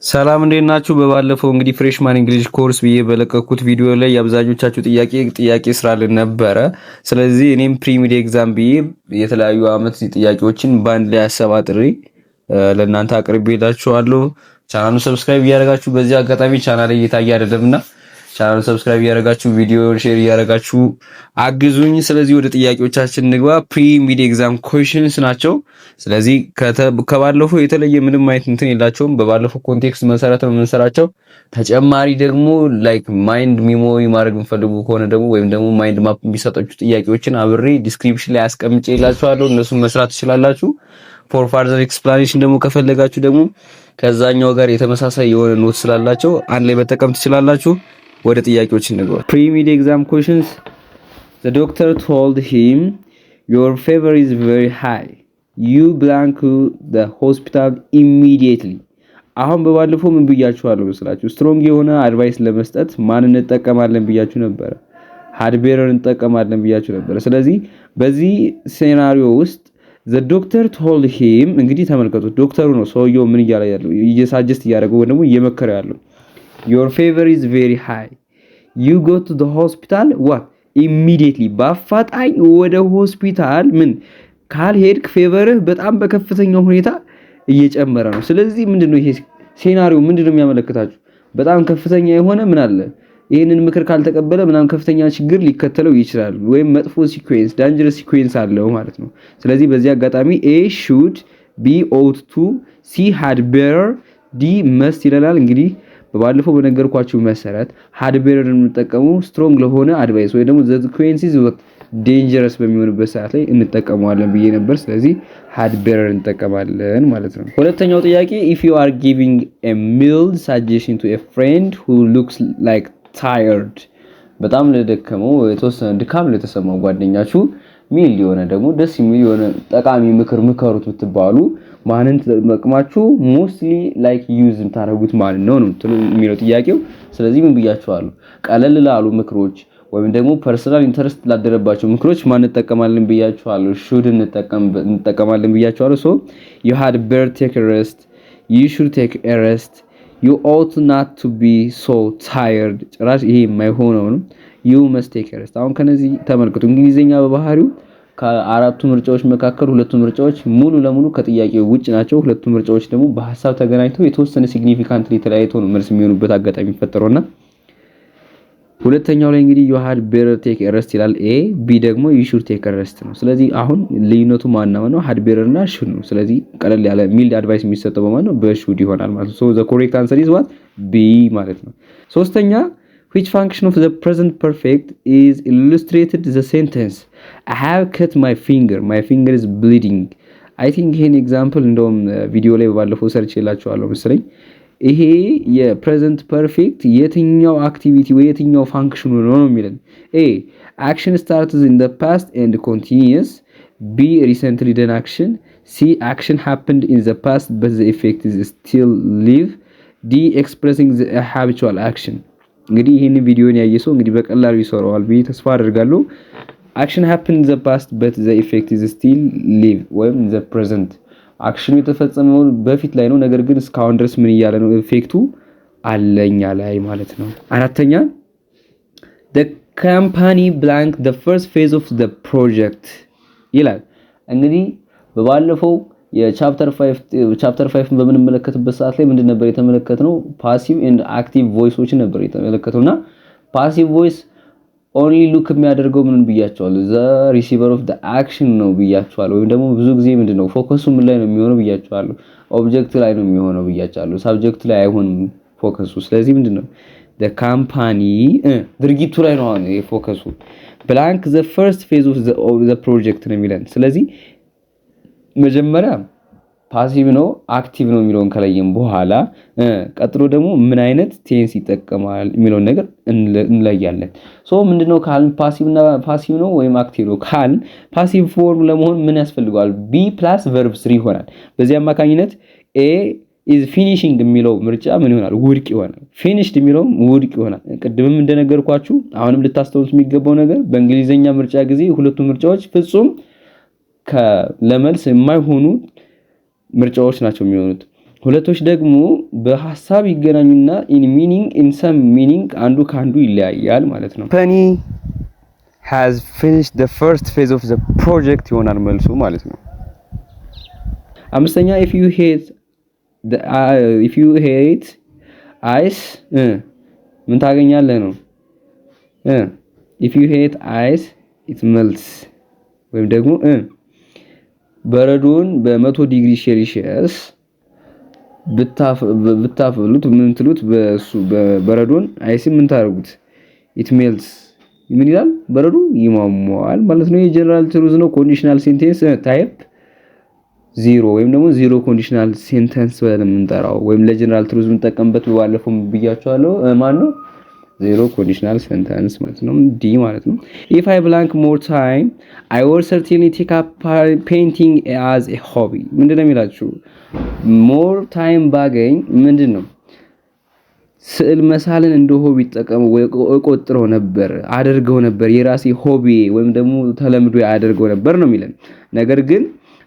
ሰላም እንዴት ናችሁ? በባለፈው እንግዲህ ፍሬሽማን እንግሊሽ ኮርስ ብዬ በለቀኩት ቪዲዮ ላይ የአብዛኞቻችሁ ጥያቄ ስራልን ነበረ። ስለዚህ እኔም ፕሪሚድ ኤግዛም ብዬ የተለያዩ አመት ጥያቄዎችን በአንድ ላይ አሰባጥሬ ለእናንተ አቅርቤላችኋለሁ። ቻናሉን ሰብስክራይብ እያደረጋችሁ በዚህ አጋጣሚ ቻናል ላይ እየታየ አይደለምና ቻናሉን ሰብስክራይብ እያደረጋችሁ ቪዲዮ ሼር እያደረጋችሁ አግዙኝ። ስለዚህ ወደ ጥያቄዎቻችን እንግባ። ፕሪሚድ ኤግዛም ኩዌስችንስ ናቸው። ስለዚህ ከባለፈው የተለየ ምንም አይነት እንትን የላቸውም። በባለፈው ኮንቴክስት መሰረት ነው የምንሰራቸው። ተጨማሪ ደግሞ ላይክ ማይንድ ሚሞሪ ማድረግ የምፈልጉ ከሆነ ደግሞ ወይም ደግሞ ማይንድ ማፕ የሚሰጣችሁ ጥያቄዎችን አብሬ ዲስክሪፕሽን ላይ አስቀምጬላችኋለሁ። እነሱን መስራት ትችላላችሁ። ፎር ፋርዘር ኤክስፕላኔሽን ደግሞ ከፈለጋችሁ ደግሞ ከዛኛው ጋር የተመሳሳይ የሆነ ኖት ስላላቸው አንድ ላይ መጠቀም ትችላላችሁ። ወደ ጥያቄዎች እንግባ። ፕሪሚድ ኤግዛም ኩዌስችንስ the doctor told him your fever is very high you blank the hospital immediately አሁን በባለፈው ምን ብያችኋለሁ መስላችሁ? ስትሮንግ የሆነ አድቫይስ ለመስጠት ማን እንጠቀማለን ብያችሁ ነበር? ሃድቤረር እንጠቀማለን ብያችሁ ነበር። ስለዚህ በዚህ ሴናሪዮ ውስጥ the doctor told him እንግዲህ ተመልከቱ፣ ዶክተሩ ነው ሰውየው ምን እያለ ያለው እየሳጀስት እያደረገው ወይ ደግሞ እየመከረ ያለው your fever is very high you go to the hospital what immediately በአፋጣኝ ወደ ሆስፒታል ምን ካልሄድክ ፌቨርህ በጣም በከፍተኛ ሁኔታ እየጨመረ ነው። ስለዚህ ምንድነው ይሄ ሴናሪዮ ምንድነው የሚያመለክታችሁ? በጣም ከፍተኛ የሆነ ምን አለ ይሄንን ምክር ካልተቀበለ ምናምን ከፍተኛ ችግር ሊከተለው ይችላል ወይም መጥፎ ሲኩዌንስ ዳንጀረስ ሲኩዌንስ አለው ማለት ነው። ስለዚህ በዚህ አጋጣሚ A should be ought to C had better D must ይላል። እንግዲህ በባለፈው በነገርኳችሁ መሰረት ሃድቤረር እንጠቀሙ ስትሮንግ ለሆነ አድቫይስ ወይ ደግሞ the consequences ዴንጀረስ በሚሆንበት ሰዓት ላይ እንጠቀመዋለን ብዬ ነበር። ስለዚህ ሃድቤረር እንጠቀማለን ማለት ነው። ሁለተኛው ጥያቄ if you are giving a mild suggestion to a friend who looks like tired በጣም ለደከመው የተወሰነ ድካም ለተሰማው ጓደኛችሁ ሚል የሆነ ደግሞ ደስ የሚል የሆነ ጠቃሚ ምክር ምከሩት ብትባሉ ማንን ተጠቅማችሁ ሞስትሊ ላይክ ዩዝ እንታረጉት ማለት ነው የሚለው ጥያቄው። ስለዚህ ምን ብያችኋለሁ? ቀለል ላሉ ምክሮች ወይም ደግሞ ፐርሰናል ኢንተረስት ላደረባቸው ምክሮች ማን እንጠቀማለን ብያችኋለሁ? ሹድ እንጠቀማለን ብያችኋለሁ። ሶ you had better take a rest you should take a rest you ought not to be so tired ጭራሽ ይሄ የማይሆነው ነው። you must take a rest አሁን ከነዚህ ተመልከቱ። እንግሊዘኛ በባህሪው ከአራቱ ምርጫዎች መካከል ሁለቱ ምርጫዎች ሙሉ ለሙሉ ከጥያቄው ውጭ ናቸው። ሁለቱ ምርጫዎች ደግሞ በሐሳብ ተገናኝተው የተወሰነ ሲግኒፊካንትሊ ተለያይተው ነው መልስ የሚሆኑበት አጋጣሚ ይፈጠረውና ሁለተኛው ላይ እንግዲህ you had better take a rest ይላል A B ደግሞ you should take a rest ነው። ስለዚህ አሁን ልዩነቱ ማናው ነው? had better እና should ነው። ስለዚህ ቀለል ያለ ሚልድ አድቫይስ የሚሰጠው በማን ነው? በሹድ ይሆናል ማለት ነው። so the correct answer is what B ማለት ነው። ሶስተኛ which function of the present perfect is illustrated the sentence I have cut my finger is bleeding I think ይሄን ኤግዛምፕል እንደውም ቪዲዮ ላይ ባለፈው ሰርች ይላችኋለሁ መሰለኝ። ይሄ የፕሬዘንት ፐርፌክት የትኛው አክቲቪቲ ወይ የትኛው ፋንክሽኑ ነው የሚለን? A action starts in the past and continues B recently done action C action happened in the past but the effect is still live D expressing the habitual action እንግዲህ ይሄን ቪዲዮን ያየሰው እንግዲህ በቀላሉ ይሰራዋል ብዬ ተስፋ አደርጋለሁ። action happened in the past but the effect is still live ወይም the present አክሽኑ የተፈጸመው በፊት ላይ ነው፣ ነገር ግን እስካሁን ድረስ ምን እያለ ነው? ኢፌክቱ አለኛ ላይ ማለት ነው። አራተኛ the company blank the first phase of the project ይላል። እንግዲህ በባለፈው የቻፕተር 5 በምንመለከትበት ሰዓት ላይ ምንድን ነበር የተመለከተው? ፓሲቭ ኤንድ አክቲቭ ቮይሶች ነበር የተመለከተውና ፓሲቭ ቮይስ ኦንሊ ሉክ የሚያደርገው ምን ብያቸዋለሁ? ዘ ሪሲቨር ኦፍ ዘ አክሽን ነው ብያቸዋለሁ። ወይም ደግሞ ብዙ ጊዜ ምንድነው ፎከሱ ምን ላይ ነው የሚሆነው ብያቸዋለሁ? ኦብጀክት ላይ ነው የሚሆነው ብያቸዋለሁ። ሳብጀክት ላይ አይሆንም ፎከሱ። ስለዚህ ምንድነው the company ድርጊቱ ላይ ነው አሁን የፎከሱ blank the first phase of the project ነው የሚለን። ስለዚህ መጀመሪያ ፓሲቭ ነው አክቲቭ ነው የሚለውን ከለየም በኋላ ቀጥሎ ደግሞ ምን አይነት ቴንስ ይጠቀማል የሚለውን ነገር እንለያለን። ሶ ምንድነው ካልን ፓሲቭ ነው ወይም አክቲቭ ነው ካልን ፓሲቭ ፎርም ለመሆን ምን ያስፈልጋል? B + verb 3 ይሆናል። በዚህ አማካኝነት A is finishing የሚለው ምርጫ ምን ይሆናል? ውድቅ ይሆናል። finished የሚለው ውድቅ ይሆናል። ቅድምም እንደነገርኳችሁ አሁንም ልታስተውሉት የሚገባው ነገር በእንግሊዘኛ ምርጫ ጊዜ ሁለቱ ምርጫዎች ፍጹም ለመልስ የማይሆኑ ምርጫዎች ናቸው የሚሆኑት። ሁለቶች ደግሞ በሐሳብ ይገናኙና in some meaning አንዱ ካንዱ ይለያያል ማለት ነው። Penny has finished the first phase of the project ይሆናል መልሱ ማለት ነው። አምስተኛ if you hate ice ምን ታገኛለህ ነው። if you hate ice it melts ወይም ደግሞ በረዶን በ100 ዲግሪ ሴልሺየስ ብታፈሉት ምን ትሉት በሱ በበረዶን አይስ ምን ታረጉት it melts ምን ይላል በረዶ ይሟሟል ማለት ነው። የጀነራል ትሩዝ ነው። ኮንዲሽናል ሴንቴንስ ታይፕ 0 ወይም ደግሞ 0 ኮንዲሽናል ሴንቴንስ ብለን የምንጠራው ወይም ለጀነራል ትሩዝ የምንጠቀምበት ባለፈው ብያችኋለሁ ማን ነው 0 ኮንዲሽናል ሴንቴንስ ማለት ነው። ዲ ማለት ነው። if I blank more time I would certainly take up painting as a hobby ምንድነው የሚላችሁ more time ባገኝ ምንድነው ስዕል መሳልን እንደ ሆቢ ተጠቀመው ወይ ቆጥረው ነበር አድርገው ነበር የራሴ ሆቢ ወይም ደግሞ ተለምዶ ያደርገው ነበር ነው የሚለን። ነገር ግን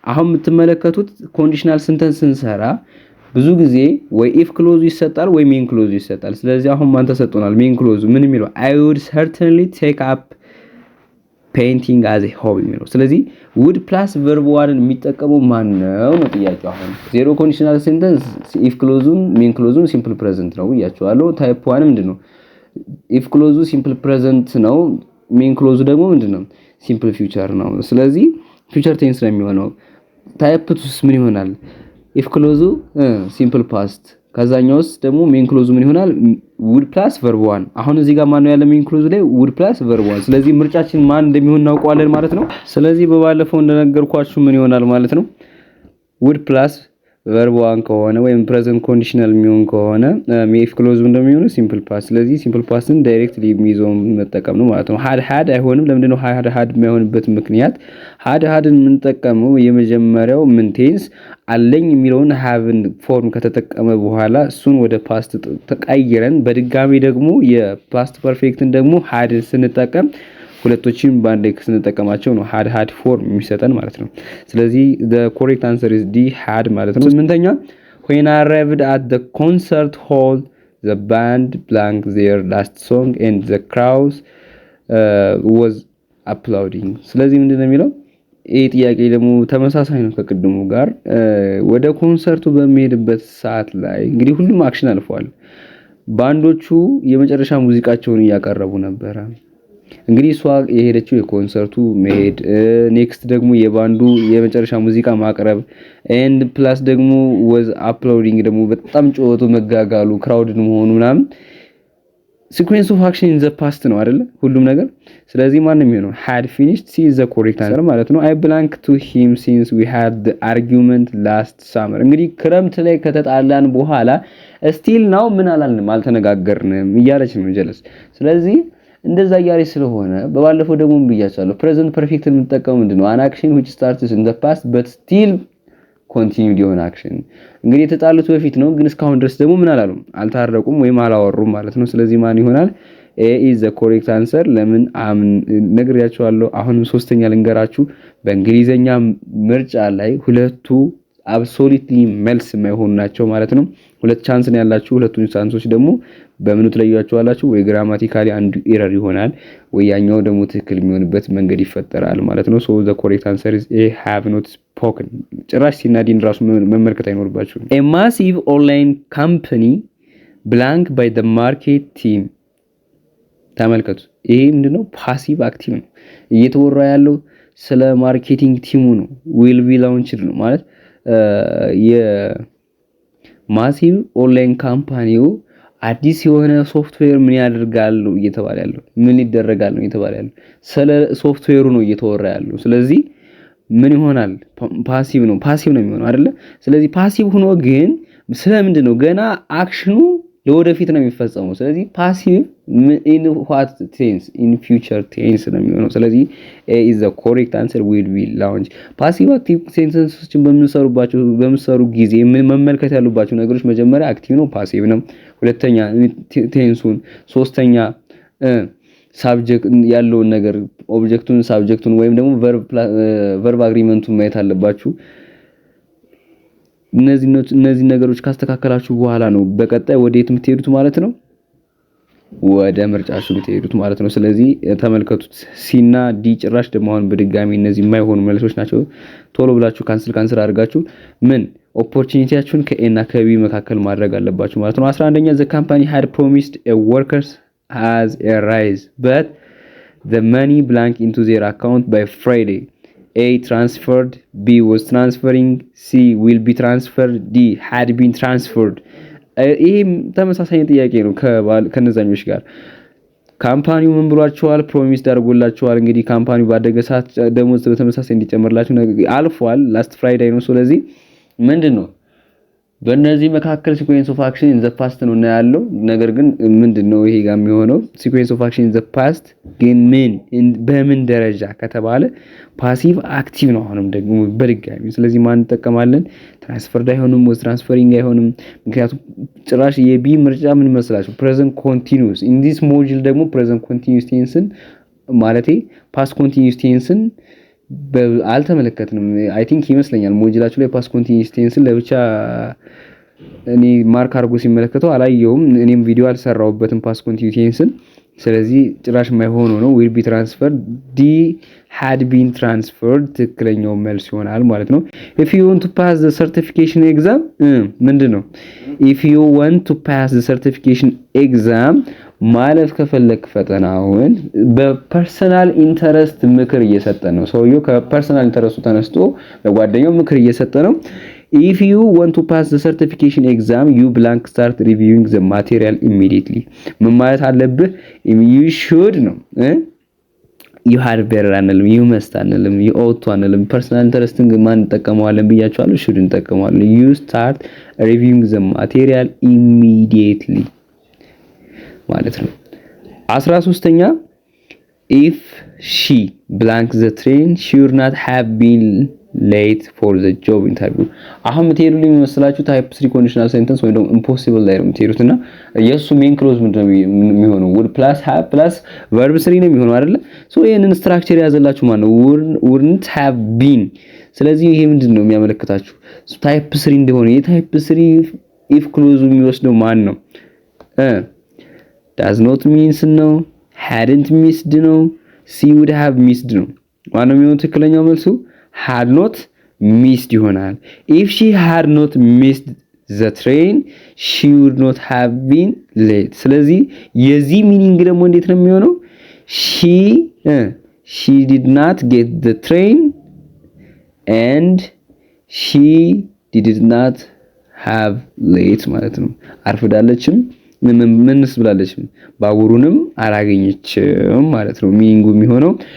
አሁን የምትመለከቱት ኮንዲሽናል ሴንቴንስ እንሰራ ብዙ ጊዜ ወይ ኢፍ ክሎዝ ይሰጣል ወይ ሜን ክሎዝ ይሰጣል። ስለዚህ አሁን ማን ተሰጥቶናል ሜን ክሎዝ ምን የሚለው I would certainly take up painting as a hobby የሚለው። ስለዚህ would plus verb 1 የሚጠቀመው ማን ነው ነው ጥያቄው። አሁን ዜሮ ኮንዲሽናል ሴንቴንስ ኢፍ ክሎዙን ሜን ክሎዙን ሲምፕል ፕሬዘንት ነው ያቻለው። ታይፕ 1 ምንድነው ኢፍ ክሎዙ ሲምፕል ፕሬዘንት ነው ሜን ክሎዙ ደግሞ ምንድነው ሲምፕል ፊውቸር ነው። ስለዚህ ፊውቸር ቴንስ ነው የሚሆነው። ታይፕ 2 ምን ይሆናል ኢፍ ክሎዙ ሲምፕል ፓስት ከዛኛውስ ደግሞ ሜን ክሎዙ ምን ይሆናል would plus verb 1 አሁን እዚህ ጋር ማን ነው ያለ ሜን ክሎዙ ላይ would plus verb 1 ስለዚህ ምርጫችን ማን እንደሚሆን እናውቀዋለን ማለት ነው። ስለዚህ በባለፈው እንደነገርኳችሁ ምን ይሆናል ማለት ነው would plus verb 1 ከሆነ ወይም present conditional የሚሆን ከሆነ ኢፍ ክሎዙ እንደሚሆነው simple past ስለዚህ simple pastን ዳይሬክትሊ የሚይዘው መጠቀም ነው ማለት ነው። had አይሆንም። ለምንድን ነው had የማይሆንበት ምክንያት hadን የምንጠቀመው የመጀመሪያው ምን ቴንስ አለኝ የሚለውን haveን ፎርም ከተጠቀመ በኋላ እሱን ወደ past ተቀይረን በድጋሚ ደግሞ የpast perfectን ደግሞ had ስንጠቀም ሁለቶችን ባንድ ላይ ስንጠቀማቸው ነው had form የሚሰጠን ማለት ነው። ስለዚህ the correct answer is D had ማለት ነው። ስምንተኛ when I arrived at the concert hall the band blank their last song and the crowd was applauding ስለዚህ ምንድነው የሚለው ይሄ ጥያቄ ደግሞ ተመሳሳይ ነው ከቅድሙ ጋር ወደ ኮንሰርቱ በሚሄድበት ሰዓት ላይ እንግዲህ ሁሉም አክሽን አልፈዋል። ባንዶቹ የመጨረሻ ሙዚቃቸውን እያቀረቡ ነበር። እንግዲህ እሷ የሄደችው የኮንሰርቱ መሄድ ኔክስት ደግሞ የባንዱ የመጨረሻ ሙዚቃ ማቅረብ ኤንድ ፕላስ ደግሞ was uploading ደግሞ በጣም ጮቶ መጋጋሉ ክራውድን መሆኑ ምናምን sequence of action in the past ነው አይደለ ሁሉም ነገር። ስለዚህ ማን ነው የሚሆነው had finished see the correct answer ማለት ነው። I belong to him since we had the argument last summer እንግዲህ ክረምት ላይ ከተጣላን በኋላ still now ምን አላልንም አልተነጋገርንም እያለች ነው ጀለስ። ስለዚህ እንደዛ ያያሪ ስለሆነ በባለፈው ደግሞ ብያቻለሁ present perfect የምንጠቀመው ምንድነው an action which starts in the past but still continued የሆነ action እንግዲህ የተጣሉት በፊት ነው ግን እስካሁን ድረስ ደግሞ ምን አላሉም አልታረቁም ወይም አላወሩም ማለት ነው። ስለዚህ ማን ይሆናል A is the correct answer ለምን ነግሬያችኋለሁ። አሁንም ሶስተኛ ልንገራችሁ በእንግሊዘኛ ምርጫ ላይ ሁለቱ absolutely መልስ የማይሆኑ ናቸው ማለት ነው። ሁለት ቻንስ ነው ያላችሁ። ሁለቱን ቻንሶች ደግሞ በምን ትለያያችኋላችሁ ወይ ግራማቲካሊ አንዱ ኤረር ይሆናል ወይ ያኛው ደግሞ ትክክል የሚሆንበት መንገድ ይፈጠራል ማለት ነው። so the correct answer is A have not spoken ጭራሽ ሲናዲን ራሱ መመልከት አይኖርባችሁ። A massive online company blank by the market team ተመልከቱ። ይሄ ምንድነው ፓሲቭ አክቲቭ ነው እየተወራ ያለው ስለ ማርኬቲንግ ቲሙ ነው will be launched ነው ማለት የማሲቭ ኦንላይን ካምፓኒው አዲስ የሆነ ሶፍትዌር ምን ያደርጋል ነው እየተባለ ያለው ምን ይደረጋል ነው እየተባለ ያለው ስለ ሶፍትዌሩ ነው እየተወራ ያለው። ስለዚህ ምን ይሆናል ፓሲቭ ነው የሚሆነው አይደለ። ስለዚህ ፓሲቭ ሆኖ ግን ስለምንድነው ገና አክሽኑ ለወደፊት ነው የሚፈጸመው። ስለዚህ ፓሲቭ in what tense in future tense ነው የሚሆነው። ስለዚህ A is the correct answer will be launched። ፓሲቭ አክቲቭ ሴንተንሶችን በምሰሩ ጊዜ መመልከት ያሉባችሁ ነገሮች መጀመሪያ አክቲቭ ነው ፓሲቭ ነው፣ ሁለተኛ ቴንሱን፣ ሶስተኛ ሳብጀክት ያለውን ነገር ኦብጀክቱን ሳብጀክቱን ወይም ደግሞ ቨርብ አግሪመንቱን ማየት አለባችሁ። እነዚህ ነገሮች ካስተካከላችሁ በኋላ ነው በቀጣይ ወዴት የምትሄዱት ማለት ነው፣ ወደ ምርጫችሁ የምትሄዱት ማለት ነው። ስለዚህ ተመልከቱት ሲና ዲ ጭራሽ ደግሞ አሁን በድጋሚ እነዚህ የማይሆኑ መልሶች ናቸው። ቶሎ ብላችሁ ካንስል አድርጋችሁ ምን ኦፖርቹኒቲያችሁን ከኤና ከቢ መካከል ማድረግ አለባችሁ ማለት ነው። 11ኛ the company had promised a workers has a rise but the money blank into their account by Friday. A transferred, B was transferring, C will be transferred, D had been transferred. ይሄም ተመሳሳይ ጥያቄ ነው ከነዛኞች ጋር። ካምፓኒው ምን ብሏቸዋል? ፕሮሚስ አድርጎላቸዋል። እንግዲህ ካምፓኒው ባደገ ሰዓት ደሞዝ በተመሳሳይ እንዲጨመርላችሁ አልፏል። ላስት ፍራይዴይ ነው። ስለዚህ ምንድነው በእነዚህ መካከል ሲኩዌንስ ኦፍ አክሽን ኢን ዘ ፓስት ነው ያለው። ነገር ግን ምንድነው ይሄ ጋር የሚሆነው ሲኩዌንስ ኦፍ አክሽን ኢን ዘ ፓስት ግን በምን ደረጃ ከተባለ ፓሲቭ አክቲቭ ነው አሁንም ደግሞ በድጋሚ። ስለዚህ ማን እንጠቀማለን? ትራንስፈርድ አይሆንም፣ ወዝ ትራንስፈሪንግ አይሆንም። ምክንያቱም ጭራሽ የቢ ምርጫ ምን መስላችሁ? ፕሬዘንት ኮንቲኒዩስ ኢን ዲስ ሞጁል ደግሞ ፕሬዘንት ኮንቲኒዩስ ቴንስን ማለቴ ፓስት ኮንቲኒዩስ ቴንስን አልተመለከትንም። አይ ቲንክ ይመስለኛል ሞጁላችሁ ላይ ፓስት ኮንቲኒዩስ ቴንስን ለብቻ እኔ ማርክ አድርጎ ሲመለከተው አላየውም። እኔም ቪዲዮ አልሰራውበትም ፓስት ኮንቲኒዩስ ቴንስን። ስለዚህ ጭራሽ የማይሆነው ነው will be transferred d had been transferred ትክክለኛው መልስ ይሆናል ማለት ነው። if you want to pass the certification exam ምንድነው if you want to pass the certification exam ማለፍ ከፈለክ ፈተናውን በፐርሰናል ኢንተረስት ምክር እየሰጠ ነው። ሰውየው ከፐርሰናል ኢንተረስቱ ተነስቶ ለጓደኛው ምክር እየሰጠ ነው። if you want to pass the certification exam you blank start reviewing the material immediately ምን ማለት አለብህ? you should ነው you had better አንልም፣ you must አንልም፣ you ought to አንልም። ፐርሰናል ኢንተረስትን ማን እንጠቀመዋለን ብያችኋለሁ? should እንጠቀመዋለን። you start reviewing the material immediately ማለት ነው። 13ኛ if she blank the train should not have been late for the job interview አሁን የምትሄዱልኝ የሚመስላችሁ ታይፕ 3 ኮንዲሽናል ሴንተንስ ወይ ደግሞ ኢምፖሲብል ላይ ነው የምትሄዱትና የሱ ሜን ክሎዝ ምንድነው የሚሆነው? would plus have plus verb 3 ነው የሚሆነው አይደለ? ሶ ይሄንን ስትራክቸር ያዘላችሁ ማለት ነው wouldn't have been። ስለዚህ ይሄ ምንድነው የሚያመለክታችሁ? ታይፕ 3 እንደሆነ የታይፕ 3 if ክሎዙ የሚወስደው ማን ነው? does not means ነው፣ hadn't missed ነው፣ she would have missed ነው። ማን ነው የሚሆነው ትክክለኛው መልሱ? had not missed ይሆናል። if she had not missed the train she would not have been late። ስለዚህ የዚህ ሚኒንግ ደግሞ እንዴት ነው የሚሆነው? she did not get the train and she did not have late ማለት ነው። አርፍዳለችም ምንስ ብላለችም ባቡሩንም አላገኘችም ማለት ነው ሚኒንጉ የሚሆነው